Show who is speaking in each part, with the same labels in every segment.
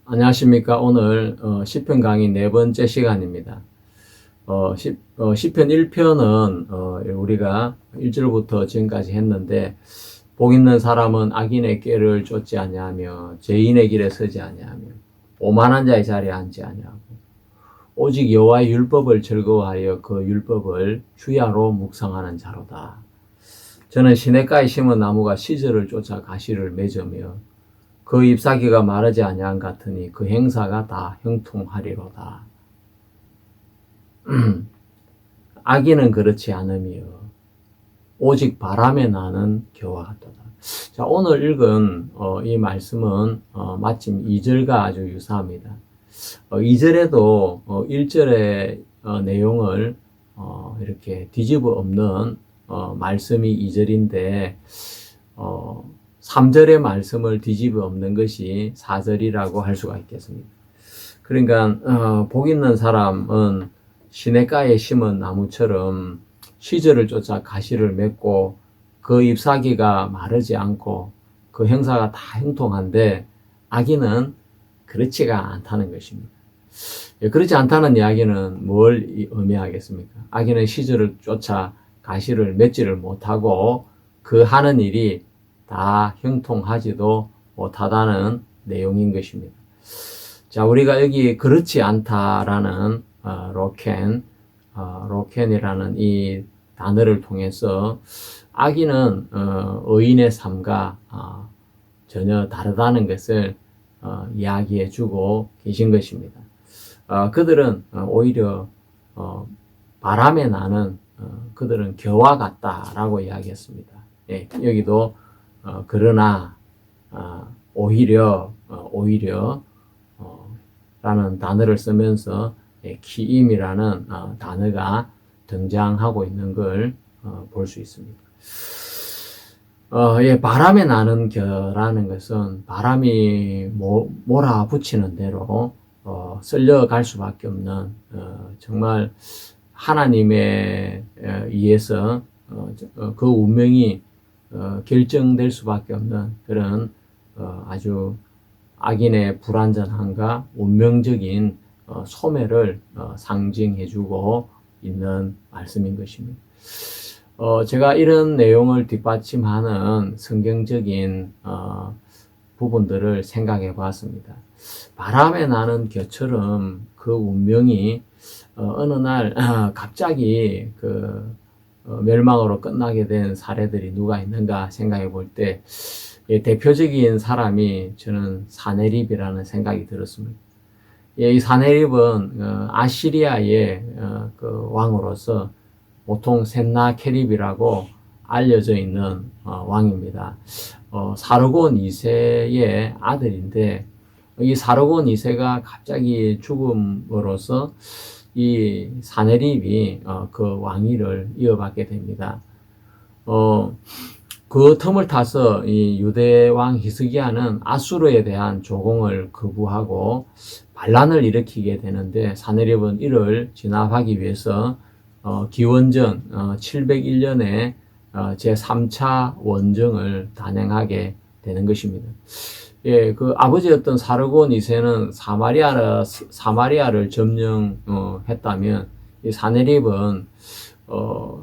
Speaker 1: 안녕하십니까. 오늘 시편 강의 네 번째 시간입니다. 시편 1편은 우리가 1절부터 지금까지 했는데, 복 있는 사람은 악인의 꾀를 쫓지 아니하며 죄인의 길에 서지 아니하며 오만한 자의 자리에 앉지 아니하고 오직 여호와의 율법을 즐거워하여 그 율법을 주야로 묵상하는 자로다. 저는 시냇가에 심은 나무가 시절을 쫓아 가시를 맺으며 그 잎사귀가 마르지 아니한 같으니 그 행사가 다 형통하리로다. 악인은 그렇지 않으며 오직 바람에 나는 겨와 같도다. 자, 오늘 읽은 이 말씀은 마침 2절과 아주 유사합니다. 2절에도 1절의 내용을 이렇게 뒤집어 엎는 말씀이 2절인데 3절의 말씀을 뒤집어 엎는 것이 4절이라고 할 수가 있겠습니다. 그러니까 복 있는 사람은 시냇가에 심은 나무처럼 시절을 쫓아 가시를 맺고 그 잎사귀가 마르지 않고 그 행사가 다 형통한데, 악인은 그렇지가 않다는 것입니다. 그렇지 않다는 이야기는 뭘 의미하겠습니까? 악인은 시절을 쫓아 가시를 맺지를 못하고 그 하는 일이 다 형통하지도 못하다는 내용인 것입니다. 자, 우리가 여기 그렇지 않다라는 로켄이라는 이 단어를 통해서 악인은 의인의 삶과 전혀 다르다는 것을 이야기해 주고 계신 것입니다. 그들은 오히려 바람에 나는 그들은 겨와 같다라고 이야기했습니다. 예, 여기도 그러나 오히려 라는 단어를 쓰면서 키임이라는 단어가 등장하고 있는 걸 볼 수 있습니다. 바람에 나는 겨라는 것은 바람이 몰아붙이는 대로 쓸려갈 수밖에 없는 정말 하나님에 의해서 그 운명이 결정될 수밖에 없는 그런 아주 악인의 불완전함과 운명적인 소멸을 상징해주고 있는 말씀인 것입니다. 제가 이런 내용을 뒷받침하는 성경적인 부분들을 생각해 보았습니다. 바람에 나는 겨처럼 그 운명이 어느 날 갑자기 그 멸망으로 끝나게 된 사례들이 누가 있는가 생각해 볼 때 대표적인 사람이 저는 사네립이라는 생각이 들었습니다. 이 사네립은 아시리아의 그 왕으로서 보통 센나케립이라고 알려져 있는 왕입니다. 사르곤 2세의 아들인데, 이 사르곤 2세가 갑자기 죽음으로써 이 사네립이 그 왕위를 이어받게 됩니다. 그 틈을 타서 이 유대 왕 히스기야는 아수르에 대한 조공을 거부하고 반란을 일으키게 되는데, 사네립은 이를 진압하기 위해서 기원전 701년에 제3차 원정을 단행하게 되는 것입니다. 예, 그 아버지였던 사르곤 2세는 사마리아를 점령했다면, 이 사네립은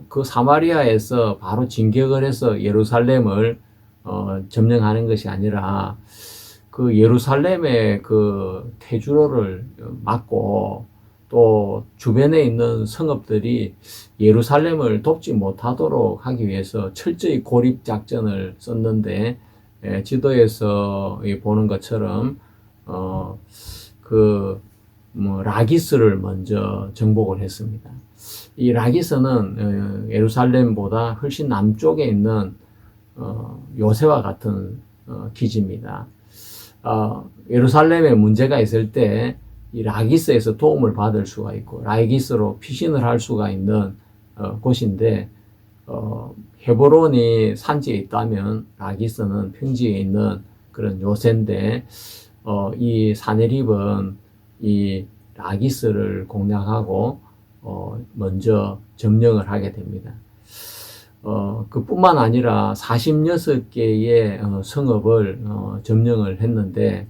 Speaker 1: 그 사마리아에서 바로 진격을 해서 예루살렘을 점령하는 것이 아니라 그 예루살렘의 그 태주로를 막고 또 주변에 있는 성읍들이 예루살렘을 돕지 못하도록 하기 위해서 철저히 고립 작전을 썼는데, 지도에서 보는 것처럼 라기스를 먼저 정복을 했습니다. 이 라기스는 예루살렘보다 훨씬 남쪽에 있는 요새와 같은 기지입니다. 예루살렘에 문제가 있을 때 이 라기스에서 도움을 받을 수가 있고 라기스로 피신을 할 수가 있는 곳인데, 헤브론이 산지에 있다면 라기스는 평지에 있는 그런 요새인데, 이 사네립은 이 라기스를 공략하고 먼저 점령을 하게 됩니다. 그뿐만 아니라 46개의 성읍을 점령을 했는데,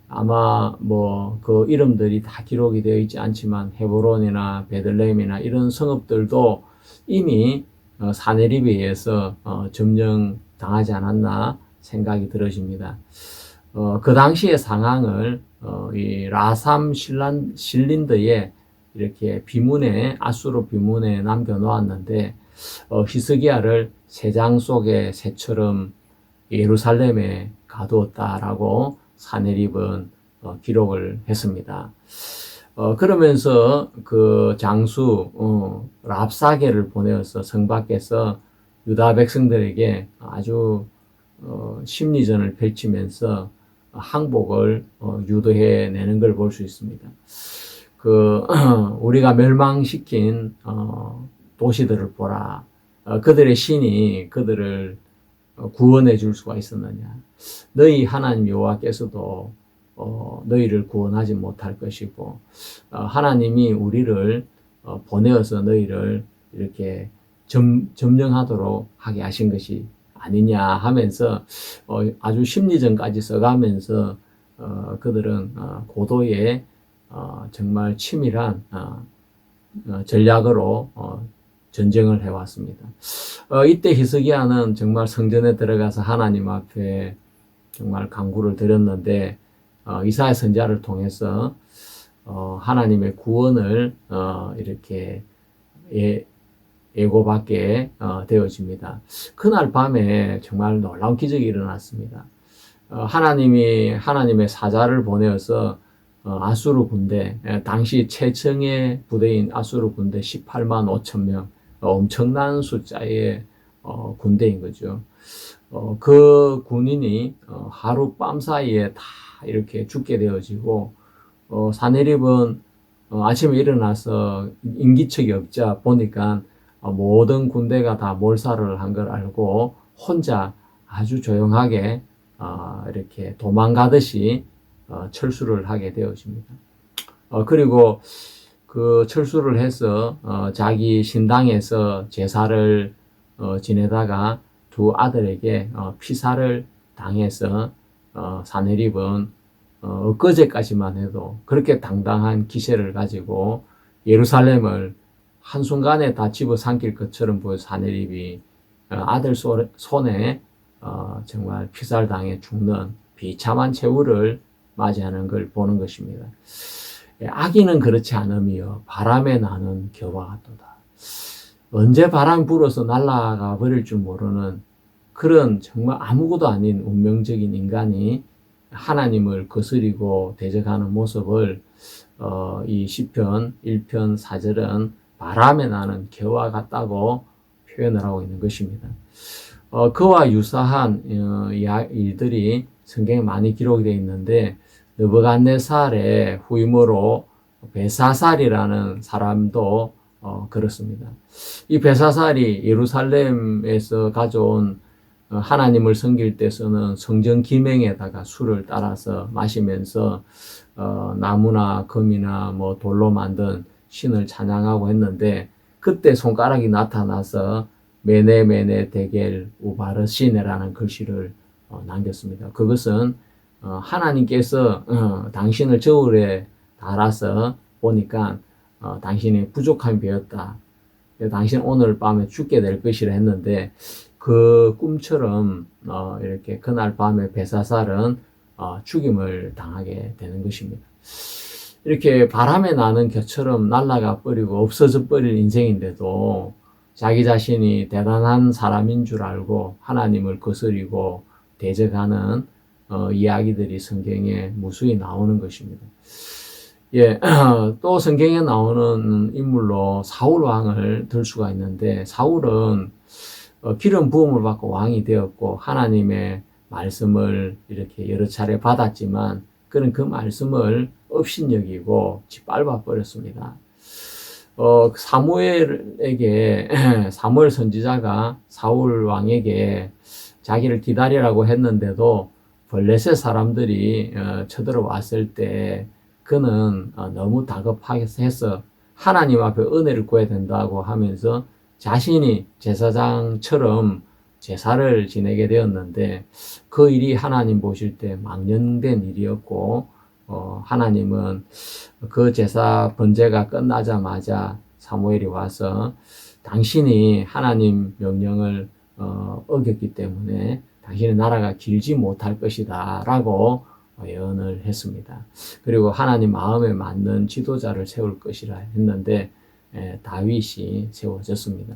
Speaker 1: 아마 뭐 그 이름들이 다 기록이 되어 있지 않지만 헤브론이나 베들레헴이나 이런 성읍들도 이미 사내립에 의해서 점령당하지 않았나 생각이 들어집니다. 그 당시의 상황을 이 라삼 실린더에 이렇게 비문에 아수르 비문에 남겨 놓았는데 히스기야를 새장 속의 새처럼 예루살렘에 가두었다라고 사내립은 기록을 했습니다. 그러면서 그 장수 랍사게를 보내어서 성 밖에서 유다 백성들에게 아주 심리전을 펼치면서 항복을 유도해 내는 걸 볼 수 있습니다. 그 우리가 멸망시킨 도시들을 보라. 그들의 신이 그들을 구원해 줄 수가 있었느냐. 너희 하나님 여호와께서도 너희를 구원하지 못할 것이고 하나님이 우리를 보내어서 너희를 이렇게 점령하도록 하게 하신 것이 아니냐 하면서 아주 심리전까지 써가면서 그들은 고도의 정말 치밀한 전략으로 전쟁을 해왔습니다. 이때 히스기야는 정말 성전에 들어가서 하나님 앞에 정말 간구를 드렸는데 이사야 선지자를 통해서 하나님의 구원을 이렇게 예고받게 되어집니다. 그날 밤에 정말 놀라운 기적이 일어났습니다. 하나님이 하나님의 사자를 보내어서 아수르 군대, 당시 최정예 부대인 아수르 군대 18만 5천 명, 엄청난 숫자의 군대인 거죠. 그 군인이 하루 밤 사이에 다 이렇게 죽게 되어지고 사내립은 아침에 일어나서 인기척이 없자 보니까 모든 군대가 다 몰살을 한 걸 알고 혼자 아주 조용하게 이렇게 도망가듯이 철수를 하게 되어집니다. 그리고 그 철수를 해서 자기 신당에서 제사를 지내다가 두 아들에게 피살을 당해서 사내립은 엊그제까지만 해도 그렇게 당당한 기세를 가지고 예루살렘을 한순간에 다 집어삼킬 것처럼 보여 사내립이 아들 손에 정말 피살당해 죽는 비참한 최후를 맞이하는 걸 보는 것입니다. 악인은 그렇지 않으며 바람에 나는 겨와 같도다. 언제 바람이 불어서 날아가 버릴 줄 모르는 그런 정말 아무것도 아닌 운명적인 인간이 하나님을 거스리고 대적하는 모습을 이 시편 1편 4절은 바람에 나는 겨와 같다고 표현을 하고 있는 것입니다. 그와 유사한 일들이 성경에 많이 기록이 되어 있는데 느부갓네살의 후임으로 벨사살이라는 사람도 그렇습니다. 이 벨사살이 예루살렘에서 가져온 하나님을 섬길 때 쓰는 성전 기명에다가 술을 따라서 마시면서 나무나 금이나 뭐 돌로 만든 신을 찬양하고 했는데 그때 손가락이 나타나서 메네 데겔 우바르시네라는 글씨를 남겼습니다. 그것은 하나님께서 당신을 저울에 달아서 보니까 당신이 부족함이 되었다. 당신 오늘 밤에 죽게 될 것이라 했는데 그 꿈처럼 이렇게 그날 밤에 벨사살은 죽임을 당하게 되는 것입니다. 이렇게 바람에 나는 겨처럼 날아가 버리고 없어져 버릴 인생인데도 자기 자신이 대단한 사람인 줄 알고 하나님을 거스리고 대적하는 이야기들이 성경에 무수히 나오는 것입니다. 예, 또 성경에 나오는 인물로 사울 왕을 들 수가 있는데 사울은 기름 부음을 받고 왕이 되었고 하나님의 말씀을 이렇게 여러 차례 받았지만 그는 그 말씀을 업신여기고 짓밟아 버렸습니다. 사무엘에게 사무엘 선지자가 사울 왕에게 자기를 기다리라고 했는데도 블레셋 사람들이 쳐들어왔을 때 그는 너무 다급해서 하나님 앞에 은혜를 구해야 된다고 하면서 자신이 제사장처럼 제사를 지내게 되었는데 그 일이 하나님 보실 때 망령된 일이었고 하나님은 그 제사 번제가 끝나자마자 사무엘이 와서 당신이 하나님 명령을 어겼기 때문에 당신의 나라가 길지 못할 것이다 라고 예언을 했습니다. 그리고 하나님 마음에 맞는 지도자를 세울 것이라 했는데 다윗이 세워졌습니다.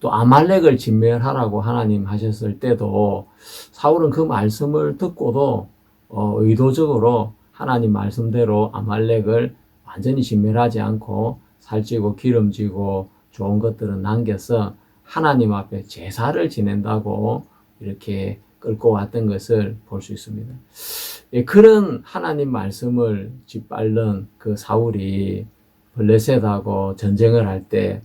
Speaker 1: 또 아말렉을 진멸하라고 하나님 하셨을 때도 사울은 그 말씀을 듣고도 의도적으로 하나님 말씀대로 아말렉을 완전히 진멸하지 않고 살찌고 기름지고 좋은 것들은 남겨서 하나님 앞에 제사를 지낸다고 이렇게 끌고 왔던 것을 볼 수 있습니다. 그런 하나님 말씀을 짓밟는 그 사울이 블레셋하고 전쟁을 할 때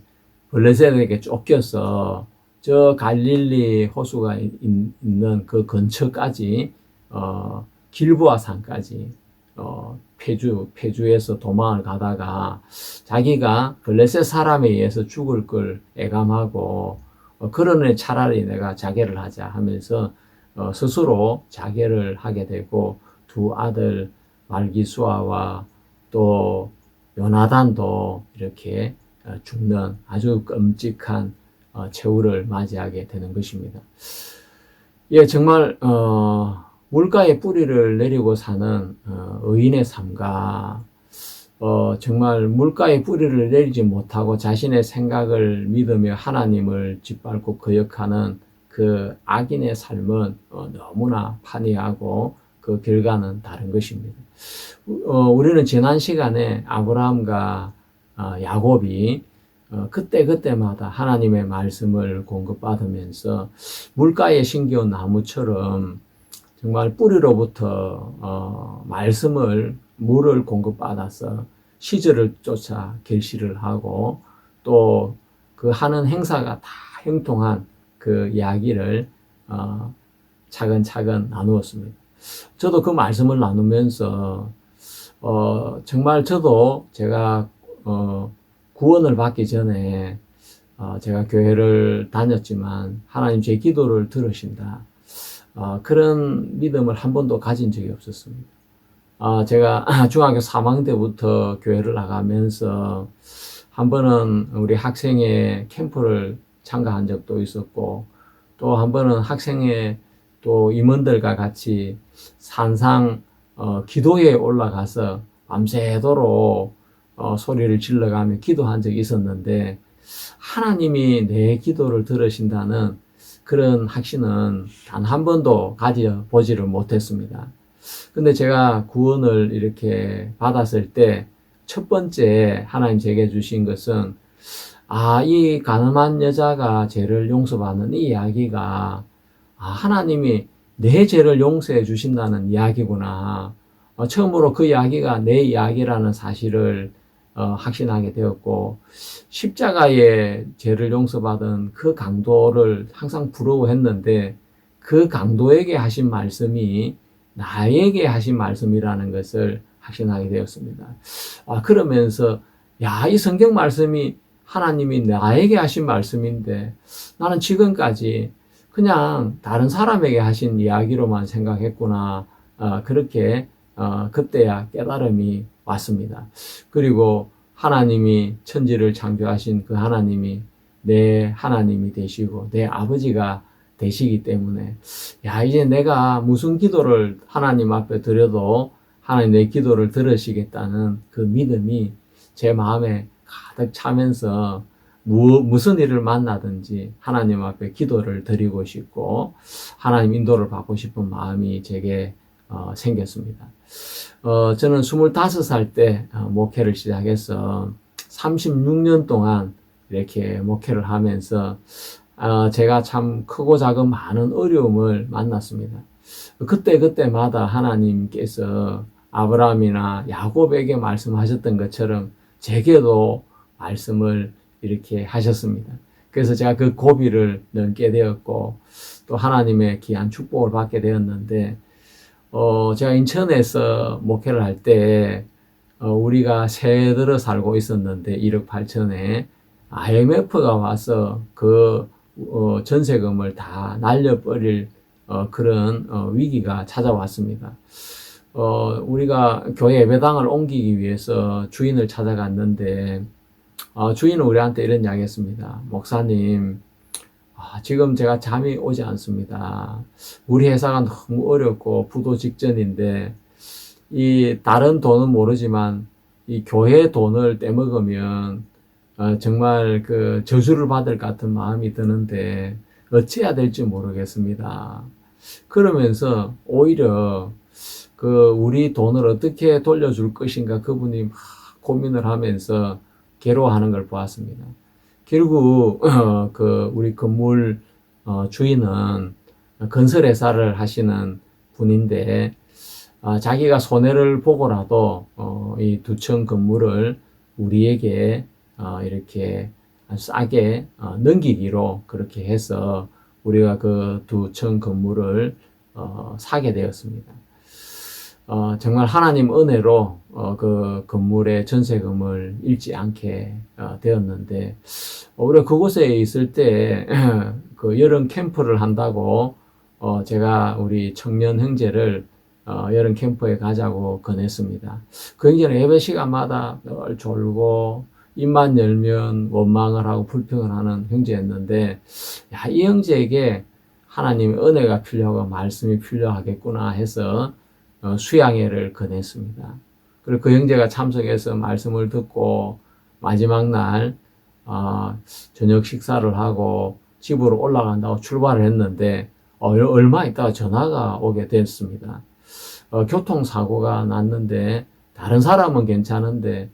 Speaker 1: 블레셋에게 쫓겨서 저 갈릴리 호수가 있는 그 근처까지 길보아 산까지 페주에서 도망을 가다가 자기가 블레셋 사람에 의해서 죽을 걸 애감하고 그러니 차라리 내가 자결을 하자 하면서 스스로 자결을 하게 되고 두 아들 말기수아와 또 요나단도 이렇게 죽는 아주 끔찍한 최후를 맞이하게 되는 것입니다. 예, 정말 물가에 뿌리를 내리고 사는 의인의 삶과 정말 물가에 뿌리를 내리지 못하고 자신의 생각을 믿으며 하나님을 짓밟고 거역하는 그 악인의 삶은 너무나 판이하고 그 결과는 다른 것입니다. 우리는 지난 시간에 아브라함과 야곱이 그때마다 하나님의 말씀을 공급받으면서 물가에 심겨온 나무처럼 정말 뿌리로부터 물을 공급받아서 시절을 쫓아 결실을 하고 또 그 하는 행사가 다 형통한 그 이야기를 차근차근 나누었습니다. 저도 그 말씀을 나누면서 정말 저도 제가 구원을 받기 전에 제가 교회를 다녔지만 하나님 제 기도를 들으신다. 그런 믿음을 한 번도 가진 적이 없었습니다. 제가 중학교 3학년 때부터 교회를 나가면서 한 번은 우리 학생회 캠프를 참가한 적도 있었고 또 한 번은 학생회 또 임원들과 같이 산상 기도회에 올라가서 밤새도록 소리를 질러가며 기도한 적이 있었는데 하나님이 내 기도를 들으신다는 그런 확신은 단 한 번도 가져보지를 못했습니다. 근데 제가 구원을 이렇게 받았을 때 첫 번째 하나님 제게 주신 것은 이 가늠한 여자가 죄를 용서받는 이 이야기가 하나님이 내 죄를 용서해 주신다는 이야기구나. 처음으로 그 이야기가 내 이야기라는 사실을 확신하게 되었고 십자가의 죄를 용서받은 그 강도를 항상 부러워했는데 그 강도에게 하신 말씀이 나에게 하신 말씀이라는 것을 확신하게 되었습니다. 그러면서 이 성경 말씀이 하나님이 나에게 하신 말씀인데 나는 지금까지 그냥 다른 사람에게 하신 이야기로만 생각했구나. 그렇게 그때야 깨달음이 왔습니다. 그리고 하나님이 천지를 창조하신 그 하나님이 내 하나님이 되시고 내 아버지가 되시기 때문에 이제 내가 무슨 기도를 하나님 앞에 드려도 하나님 내 기도를 들으시겠다는 그 믿음이 제 마음에 가득 차면서 무슨 일을 만나든지 하나님 앞에 기도를 드리고 싶고 하나님 인도를 받고 싶은 마음이 제게 생겼습니다. 저는 25살 때 목회를 시작해서 36년 동안 이렇게 목회를 하면서 제가 참 크고 작은 많은 어려움을 만났습니다. 그때마다 하나님께서 아브라함이나 야곱에게 말씀하셨던 것처럼 제게도 말씀을 이렇게 하셨습니다. 그래서 제가 그 고비를 넘게 되었고 또 하나님의 귀한 축복을 받게 되었는데 제가 인천에서 목회를 할 때 우리가 새 들어 살고 있었는데 1억 8천에 IMF가 와서 그 전세금을 다 날려버릴 그런 위기가 찾아왔습니다. 우리가 교회 예배당을 옮기기 위해서 주인을 찾아갔는데, 주인은 우리한테 이런 이야기 했습니다. 목사님, 지금 제가 잠이 오지 않습니다. 우리 회사가 너무 어렵고 부도 직전인데, 이 다른 돈은 모르지만 이 교회 돈을 떼먹으면 정말 그 저주를 받을 것 같은 마음이 드는데 어찌해야 될지 모르겠습니다. 그러면서 오히려 그 우리 돈을 어떻게 돌려줄 것인가 그분이 막 고민을 하면서 괴로워하는 걸 보았습니다. 결국 그 우리 건물 주인은 건설회사를 하시는 분인데 자기가 손해를 보고라도 이 2층 건물을 우리에게 이렇게 싸게 넘기기로 그렇게 해서 우리가 그 2층 건물을 사게 되었습니다. 정말 하나님 은혜로 그 건물의 전세금을 잃지 않게 되었는데 우리가 그곳에 있을 때 그 여름 캠프를 한다고 제가 우리 청년 형제를 여름 캠프에 가자고 권했습니다. 그 형제는 예배 시간마다 늘 졸고 입만 열면 원망을 하고 불평을 하는 형제였는데 이 형제에게 하나님의 은혜가 필요하고 말씀이 필요하겠구나 해서 수양회를 권했습니다. 그리고 그 형제가 참석해서 말씀을 듣고 마지막 날 저녁 식사를 하고 집으로 올라간다고 출발을 했는데 얼마 있다가 전화가 오게 됐습니다. 교통사고가 났는데 다른 사람은 괜찮은데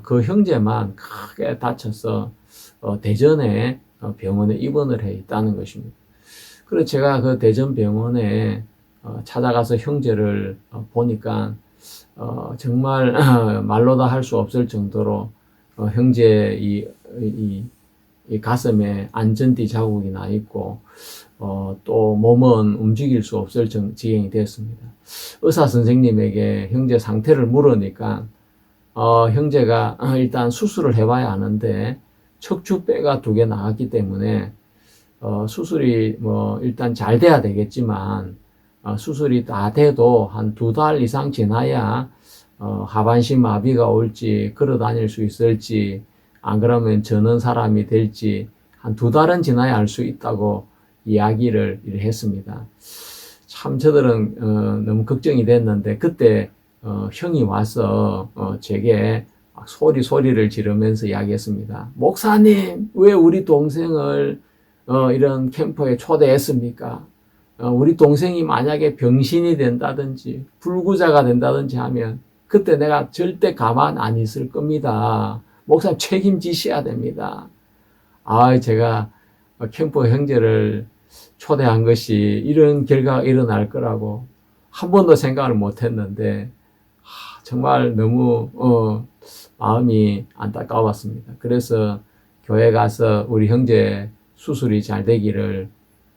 Speaker 1: 그 형제만 크게 다쳐서 대전에 병원에 입원을 해 있다는 것입니다. 그래서 제가 그 대전 병원에 찾아가서 형제를 보니까 정말 말로 다 할 수 없을 정도로 형제 이 가슴에 안전띠 자국이 나 있고 또 몸은 움직일 수 없을 지경이 되었습니다. 의사 선생님에게 형제 상태를 물으니까 형제가 일단 수술을 해봐야 하는데 척추뼈가 2개 나갔기 때문에 수술이 뭐 일단 잘 돼야 되겠지만 수술이 다 돼도 한 2달 이상 지나야 하반신 마비가 올지 걸어 다닐 수 있을지 안 그러면 저는 사람이 될지 한 2달은 지나야 알 수 있다고 이야기를 했습니다. 참 저들은 너무 걱정이 됐는데 그때 형이 와서 제게 소리를 지르면서 이야기했습니다. 목사님, 왜 우리 동생을 이런 캠프에 초대했습니까? 우리 동생이 만약에 병신이 된다든지 불구자가 된다든지 하면 그때 내가 절대 가만 안 있을 겁니다. 목사님 책임지셔야 됩니다. 제가 캠프 형제를 초대한 것이 이런 결과가 일어날 거라고 한 번도 생각을 못 했는데 정말 너무 마음이 안타까웠습니다. 그래서 교회 가서 우리 형제 수술이 잘 되기를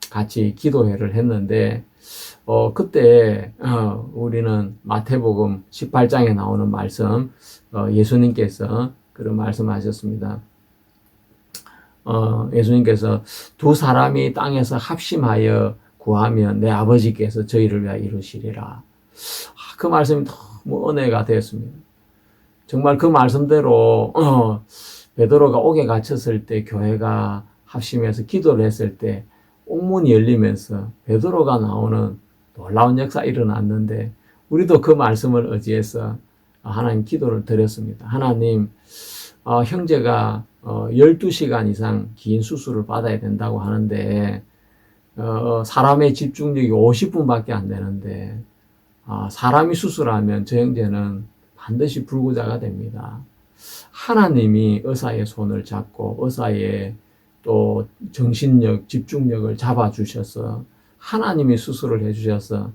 Speaker 1: 같이 기도회를 했는데 그때 우리는 마태복음 18장에 나오는 말씀 예수님께서 그런 말씀하셨습니다. 예수님께서 2 사람이 땅에서 합심하여 구하면 내 아버지께서 저희를 위하여 이루시리라. 그 말씀이 너무 은혜가 되었습니다. 정말 그 말씀대로 베드로가 옥에 갇혔을 때 교회가 합심해서 기도를 했을 때 옥문이 열리면서 베드로가 나오는 놀라운 역사 일어났는데 우리도 그 말씀을 의지해서 하나님 기도를 드렸습니다. 하나님, 형제가 12시간 이상 긴 수술을 받아야 된다고 하는데 사람의 집중력이 50분밖에 안 되는데 사람이 수술하면 저 형제는 반드시 불구자가 됩니다. 하나님이 의사의 손을 잡고 의사의 또 정신력, 집중력을 잡아주셔서 하나님이 수술을 해주셔서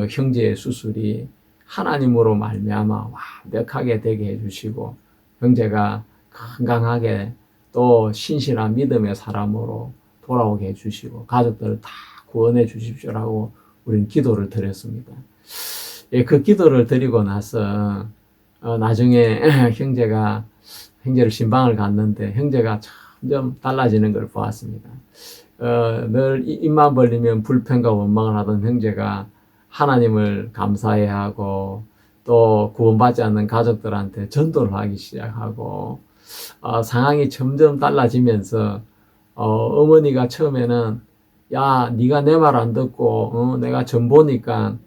Speaker 1: 형제의 수술이 하나님으로 말미암아 완벽하게 되게 해주시고 형제가 건강하게 또 신실한 믿음의 사람으로 돌아오게 해주시고 가족들을 다 구원해 주십시오라고 우리는 기도를 드렸습니다. 그 기도를 드리고 나서 나중에 형제를 신방을 갔는데 형제가 점점 달라지는 걸 보았습니다. 늘 입만 벌리면 불평과 원망을 하던 형제가 하나님을 감사해야 하고 또 구원받지 않는 가족들한테 전도를 하기 시작하고 상황이 점점 달라지면서 어머니가 처음에는 야, 네가 내 말 안 듣고 내가 전 보니까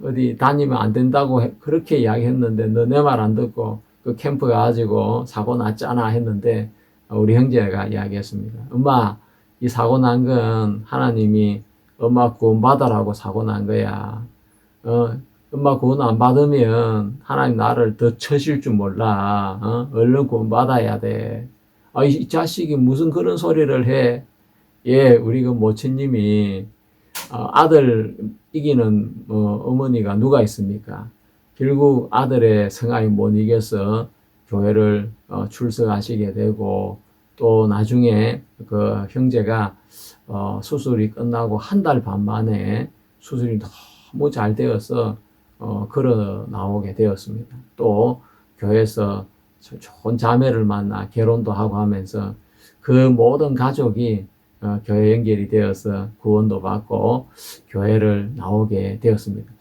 Speaker 1: 어디 다니면 안 된다고 그렇게 이야기했는데 너 내 말 안 듣고 그 캠프 가가지고 사고 났잖아 했는데 우리 형제가 이야기했습니다. 엄마, 이 사고 난 건 하나님이 엄마 구원받으라고 사고 난 거야. 엄마 구원 안 받으면 하나님 나를 더 쳐실 줄 몰라. 얼른 구원 받아야 돼. 이 자식이 무슨 그런 소리를 해. 예, 우리 그 모친님이 아들 이기는 어머니가 누가 있습니까? 결국 아들의 성함이 못 이겨서 교회를 출석하시게 되고 또 나중에 그 형제가 수술이 끝나고 한 달 반 만에 수술이 너무 잘 되어서 걸어 나오게 되었습니다. 또 교회에서 좋은 자매를 만나 결혼도 하고 하면서 그 모든 가족이 교회 연결이 되어서 구원도 받고 교회를 나오게 되었습니다.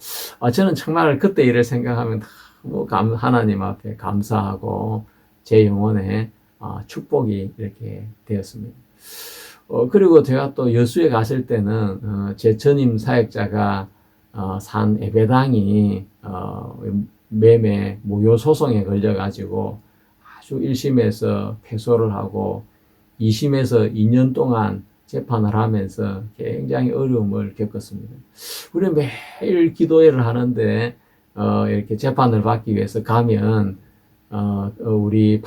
Speaker 1: 저는 정말 그때 일을 생각하면 너무 하나님 앞에 감사하고 제 영혼에 축복이 이렇게 되었습니다. 그리고 제가 또 여수에 갔을 때는 제 전임 사역자가 산 예배당이 매매 무효 소송에 걸려가지고 아주 1심에서 패소를 하고 2심에서 2년 동안 재판을 하면서 굉장히 어려움을 겪었습니다. 우리 매일 기도회를 하는데 이렇게 재판을 받기 위해서 가면 우리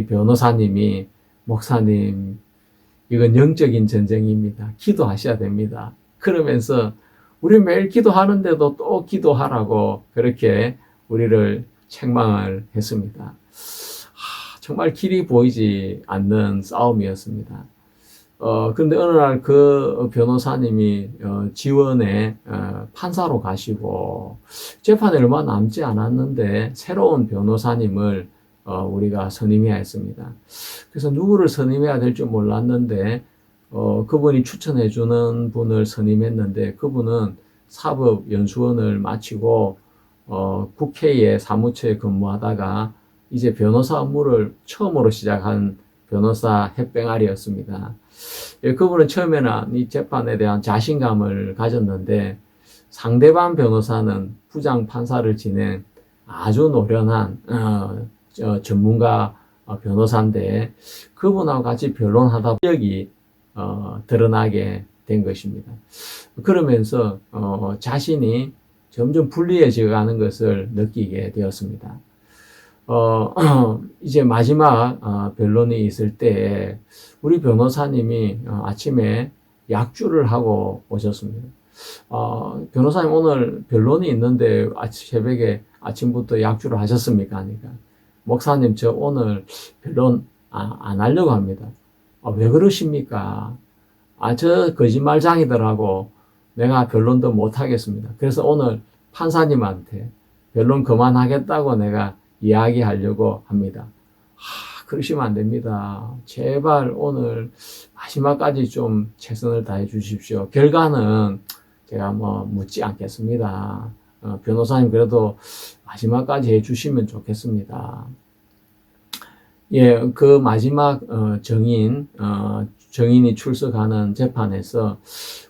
Speaker 1: 변호사님이 목사님 이건 영적인 전쟁입니다. 기도하셔야 됩니다. 그러면서 우리 매일 기도하는데도 또 기도하라고 그렇게 우리를 책망을 했습니다. 정말 길이 보이지 않는 싸움이었습니다. 근데 어느 날 그 변호사님이 지원에 판사로 가시고 재판이 얼마 남지 않았는데 새로운 변호사님을 우리가 선임해야 했습니다. 그래서 누구를 선임해야 될 줄 몰랐는데 그분이 추천해 주는 분을 선임했는데 그분은 사법연수원을 마치고 국회에 사무처에 근무하다가 이제 변호사 업무를 처음으로 시작한 변호사 햇병아리였습니다. 그분은 처음에는 이 재판에 대한 자신감을 가졌는데 상대방 변호사는 부장 판사를 지낸 아주 노련한 전문가 변호사인데 그분하고 같이 변론하다 실력이 드러나게 된 것입니다. 그러면서 자신이 점점 불리해져 가는 것을 느끼게 되었습니다. 이제 마지막 변론이 있을 때 우리 변호사님이 아침에 약주를 하고 오셨습니다. 변호사님 오늘 변론이 있는데 새벽에 아침부터 약주를 하셨습니까? 하니까 목사님 저 오늘 변론 안 하려고 합니다. 왜 그러십니까? 저 거짓말장이들하고 내가 변론도 못 하겠습니다. 그래서 오늘 판사님한테 변론 그만하겠다고 내가 이야기하려고 합니다. 그러시면 안 됩니다. 제발 오늘 마지막까지 좀 최선을 다해 주십시오. 결과는 제가 묻지 않겠습니다. 변호사님 그래도 마지막까지 해 주시면 좋겠습니다. 예, 그 마지막 정인이 출석하는 재판에서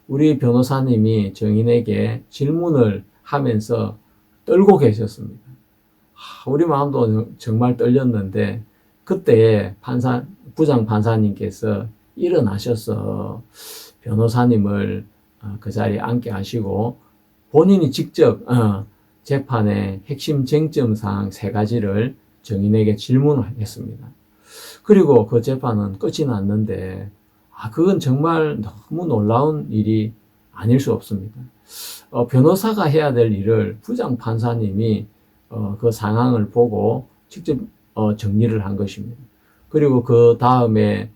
Speaker 1: 우리 변호사님이 정인에게 질문을 하면서 떨고 계셨습니다. 우리 마음도 정말 떨렸는데 그때 부장 판사님께서 일어나셔서 변호사님을 그 자리에 앉게 하시고 본인이 직접 재판의 핵심 쟁점사항 3가지를 정인에게 질문을 했습니다. 그리고 그 재판은 끝이 났는데 그건 정말 너무 놀라운 일이 아닐 수 없습니다. 변호사가 해야 될 일을 부장 판사님이 그 상황을 보고 직접 정리를 한 것입니다. 그리고 그 다음에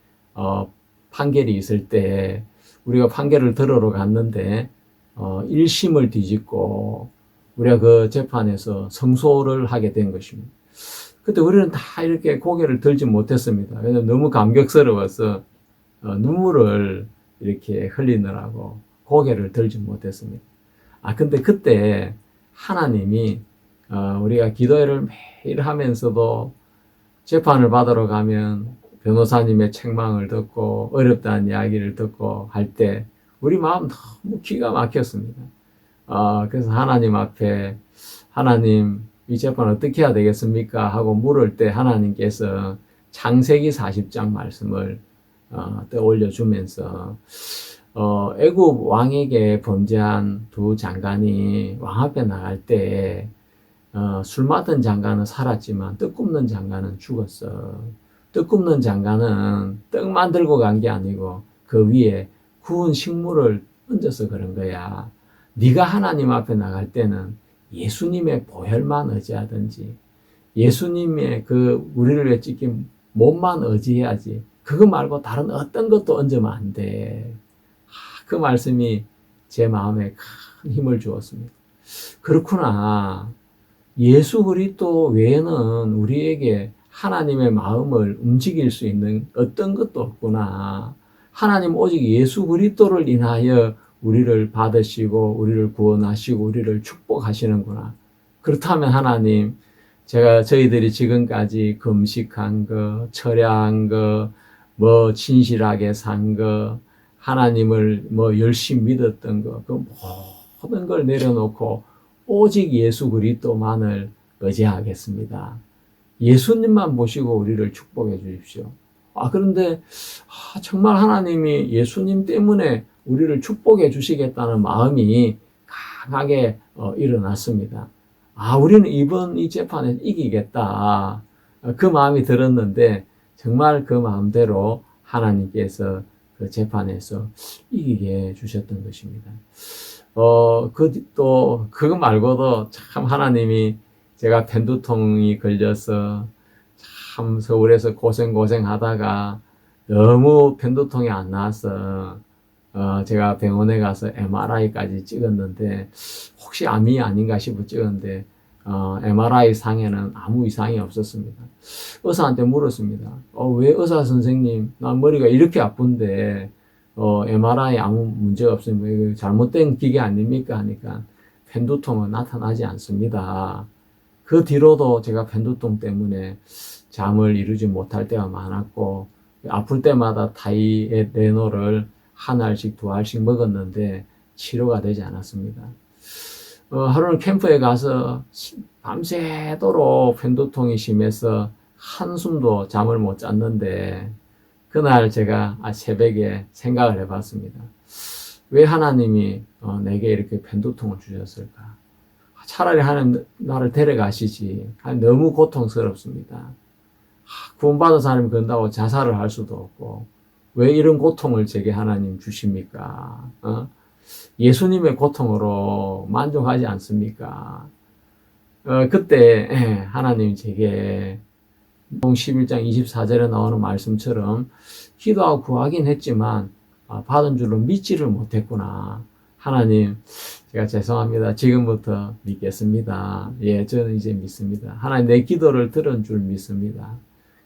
Speaker 1: 판결이 있을 때 우리가 판결을 들으러 갔는데 1심을 뒤집고 우리가 그 재판에서 승소를 하게 된 것입니다. 그때 우리는 다 이렇게 고개를 들지 못했습니다. 왜냐하면 너무 감격스러워서 눈물을 이렇게 흘리느라고 고개를 들지 못했습니다. 근데 그때 하나님이 우리가 기도회를 매일 하면서도 재판을 받으러 가면 변호사님의 책망을 듣고 어렵다는 이야기를 듣고 할 때 우리 마음 너무 기가 막혔습니다. 그래서 하나님 앞에 하나님 이 재판 어떻게 해야 되겠습니까? 하고 물을 때 하나님께서 창세기 40장 말씀을 떠올려 주면서 애굽 왕에게 범죄한 두 장관이 왕 앞에 나갈 때 술 맡은 장관은 살았지만 떡 굽는 장관은 죽었어. 떡 굽는 장관은 떡만 들고 간 게 아니고 그 위에 구운 식물을 얹어서 그런 거야. 네가 하나님 앞에 나갈 때는 예수님의 보혈만 의지하든지 예수님의 그 우리를 위해 찢긴 몸만 의지해야지 그거 말고 다른 어떤 것도 얹으면 안 돼. 그 말씀이 제 마음에 큰 힘을 주었습니다. 그렇구나. 예수 그리스도 외에는 우리에게 하나님의 마음을 움직일 수 있는 어떤 것도 없구나. 하나님 오직 예수 그리스도를 인하여 우리를 받으시고 우리를 구원하시고 우리를 축복하시는구나. 그렇다면 하나님, 저희들이 지금까지 금식한 거, 철야한 거, 진실하게 산 거, 하나님을 열심히 믿었던 거, 그 모든 걸 내려놓고 오직 예수 그리스도만을 의지하겠습니다. 예수님만 보시고 우리를 축복해 주십시오. 그런데 정말 하나님이 예수님 때문에 우리를 축복해 주시겠다는 마음이 강하게 일어났습니다. 우리는 이번 이 재판에 이기겠다. 그 마음이 들었는데 정말 그 마음대로 하나님께서 그 재판에서 이기게 해주셨던 것입니다. 그거 말고도 참 하나님이 제가 편두통이 걸려서 참 서울에서 고생 하다가 너무 편두통이 안 나와서 제가 병원에 가서 MRI까지 찍었는데 혹시 암이 아닌가 싶어 찍었는데 MRI 상에는 아무 이상이 없었습니다. 의사한테 물었습니다. 왜 의사 선생님, 난 머리가 이렇게 아픈데 MRI 아무 문제가 없습니다. 이거 잘못된 기계 아닙니까? 하니까 편두통은 나타나지 않습니다. 그 뒤로도 제가 편두통 때문에 잠을 이루지 못할 때가 많았고 아플 때마다 타이레놀을 한 알씩 두 알씩 먹었는데 치료가 되지 않았습니다. 하루는 캠프에 가서 밤새도록 편두통이 심해서 한숨도 잠을 못 잤는데 그날 제가 새벽에 생각을 해봤습니다. 왜 하나님이 내게 이렇게 편두통을 주셨을까? 차라리 하나님 나를 데려가시지. 너무 고통스럽습니다. 구원받은 사람이 그런다고 자살을 할 수도 없고 왜 이런 고통을 제게 하나님 주십니까? 예수님의 고통으로 만족하지 않습니까? 그때 하나님이 제게 11장 24절에 나오는 말씀처럼 기도하고 구하긴 했지만 받은 줄로 믿지를 못했구나. 하나님, 제가 죄송합니다. 지금부터 믿겠습니다. 저는 이제 믿습니다. 하나님, 내 기도를 들은 줄 믿습니다.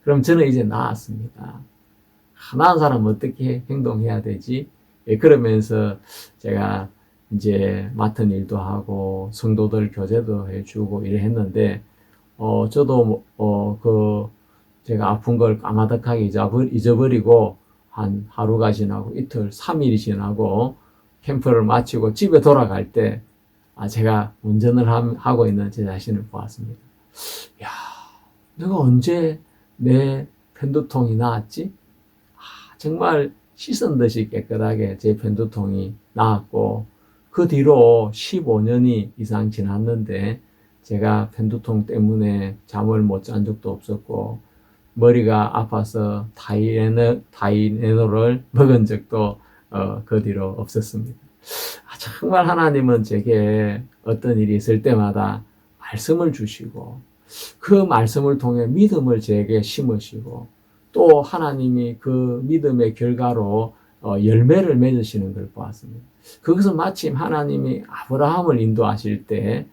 Speaker 1: 그럼 저는 이제 나았습니다. 나은 사람은 어떻게 행동해야 되지? 그러면서 제가 이제 맡은 일도 하고 성도들 교제도 해주고 이래 했는데 저도 제가 아픈 걸 까마득하게 잊어버리고 한 하루가 지나고 이틀, 3일이 지나고 캠프를 마치고 집에 돌아갈 때 제가 운전을 하고 있는 제 자신을 보았습니다. 야, 내가 언제 내 편두통이 나았지? 정말 씻은 듯이 깨끗하게 제 편두통이 나았고 그 뒤로 15년이 이상 지났는데 제가 편두통 때문에 잠을 못 잔 적도 없었고 머리가 아파서 타이레놀을 먹은 적도 그 뒤로 없었습니다. 정말 하나님은 제게 어떤 일이 있을 때마다 말씀을 주시고 그 말씀을 통해 믿음을 제게 심으시고 또 하나님이 그 믿음의 결과로 열매를 맺으시는 걸 보았습니다. 거기서 마침 하나님이 아브라함을 인도하실 때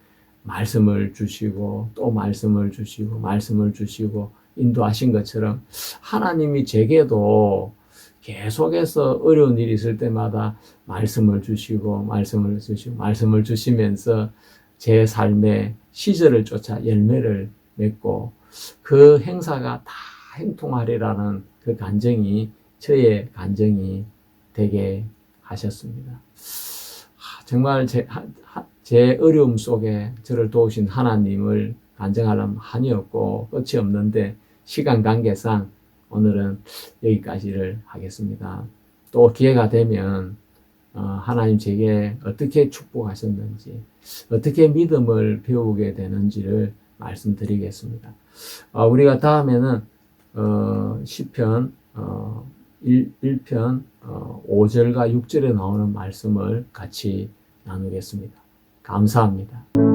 Speaker 1: 말씀을 주시고 또 말씀을 주시고 인도하신 것처럼 하나님이 제게도 계속해서 어려운 일이 있을 때마다 말씀을 주시고 말씀을 주시면서 제 삶의 시절을 쫓아 열매를 맺고 그 행사가 다 행통하리라는 그 간증이 저의 간증이 되게 하셨습니다. 정말 제 어려움 속에 저를 도우신 하나님을 간증하려면 한이 없고 끝이 없는데 시간 관계상 오늘은 여기까지를 하겠습니다. 또 기회가 되면 하나님 제게 어떻게 축복하셨는지 어떻게 믿음을 배우게 되는지를 말씀드리겠습니다. 우리가 다음에는 시편 1편 5절과 6절에 나오는 말씀을 같이 나누겠습니다. 감사합니다.